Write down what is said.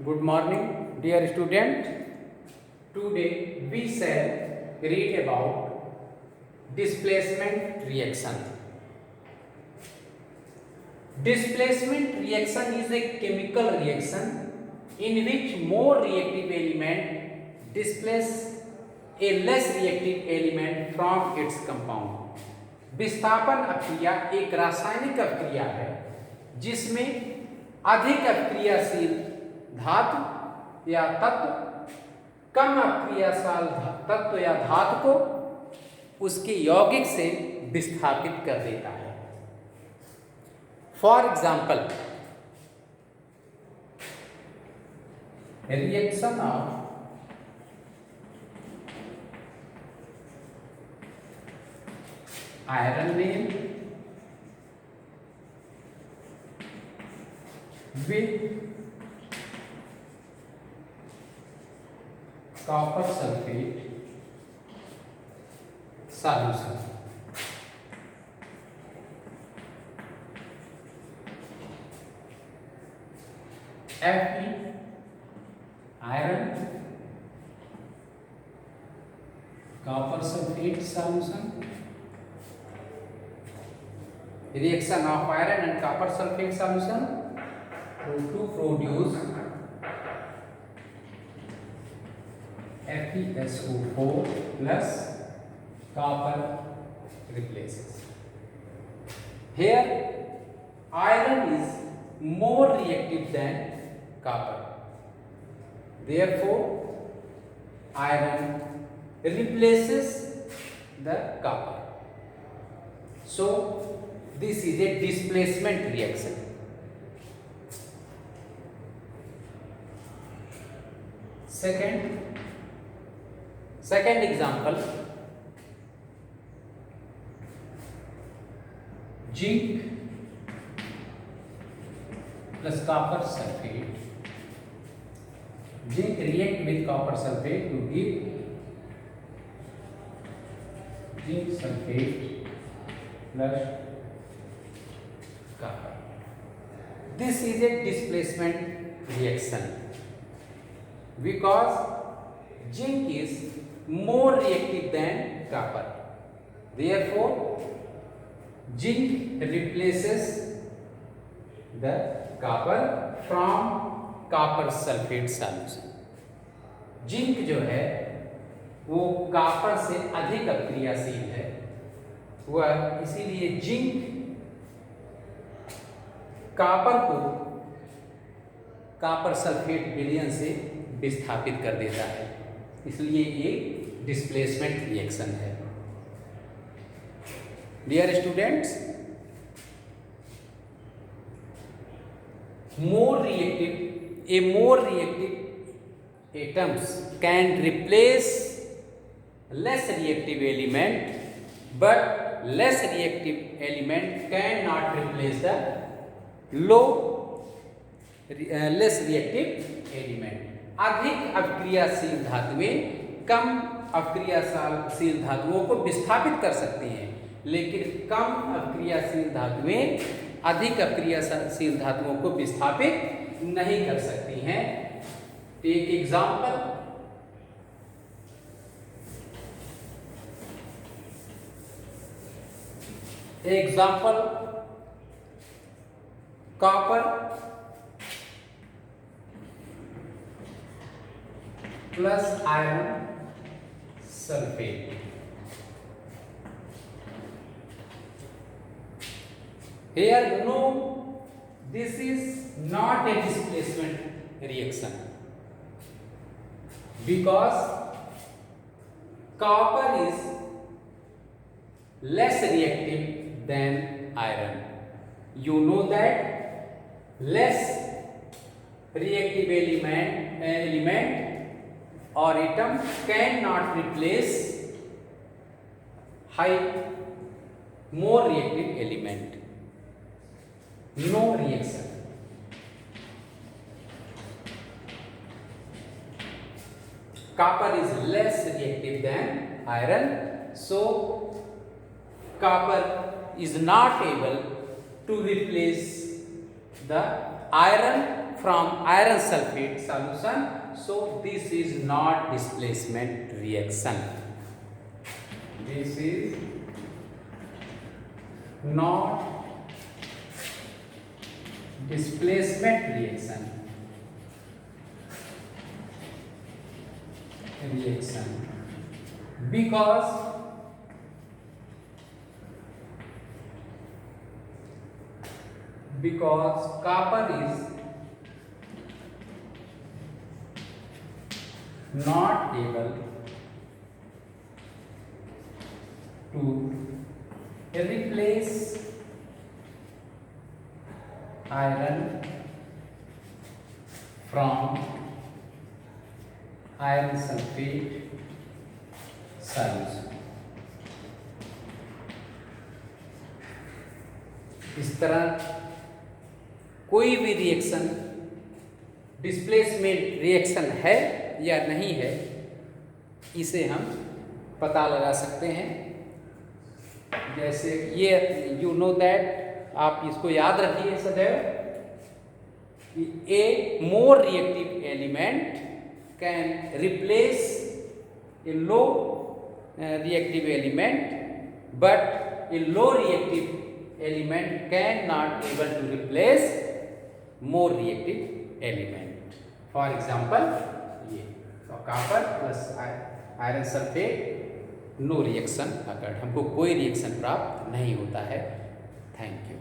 Good morning, dear student. Today we shall read about displacement reaction. Displacement reaction is a chemical reaction in which more reactive element displace a less reactive element from its compound. विस्थापन अभिक्रिया एक रासायनिक अभिक्रिया है जिसमें अधिक अभिक्रियाशील धातु या तत्व कम अभिक्रियाशील तत्व या धातु को उसके यौगिक से विस्थापित कर देता है। For example, reaction of iron nail with copper sulfate solution. Fe iron copper sulfate solution. Reaction of iron and copper sulfate solution to produce FeSO4 plus copper replaces. Here iron is more reactive than copper. Therefore iron replaces the copper. So this is a displacement reaction. Second example, zinc plus copper sulfate. Zinc react with copper sulfate to give zinc sulfate plus copper. This is a displacement reaction because zinc is more reactive than copper. Therefore, zinc replaces the copper from copper sulfate solution. Zinc जो है वो copper से अधिक अभिक्रियाशील है, वह इसीलिए zinc copper को copper sulphate विलयन से विस्थापित कर देता है, इसलिए ये डिस्प्लेसमेंट रिएक्शन है। Dear students, more reactive atoms can replace less reactive element, but less reactive element cannot replace the less reactive element. अधिक अभिक्रियाशील धातुएं कम अभिक्रियाशील धातुओं को विस्थापित कर सकती हैं, लेकिन कम अभिक्रियाशील धातुएं अधिक अभिक्रियाशील धातुओं को विस्थापित नहीं कर सकती हैं। एक example, copper plus iron sulphate. Here no, this is not a displacement reaction because copper is less reactive than iron. You know that less reactive element or atom cannot replace more reactive element. No reaction. Copper is less reactive than iron, so copper is not able to replace the iron from iron sulfate solution. So this is not displacement reaction. This is not displacement reaction. Because copper is not able to replace iron from iron sulfate solution. इस तरह कोई भी reaction displacement reaction है या नहीं है, इसे हम पता लगा सकते हैं। जैसे ये यू नो दैट, आप इसको याद रखिए सदैव कि a more reactive element can replace a low reactive element, but a low reactive element cannot able to replace more reactive element. For example, ये तो copper plus iron sulfate no reaction occurred, हमको कोई reaction प्राप्त नहीं होता है। Thank you.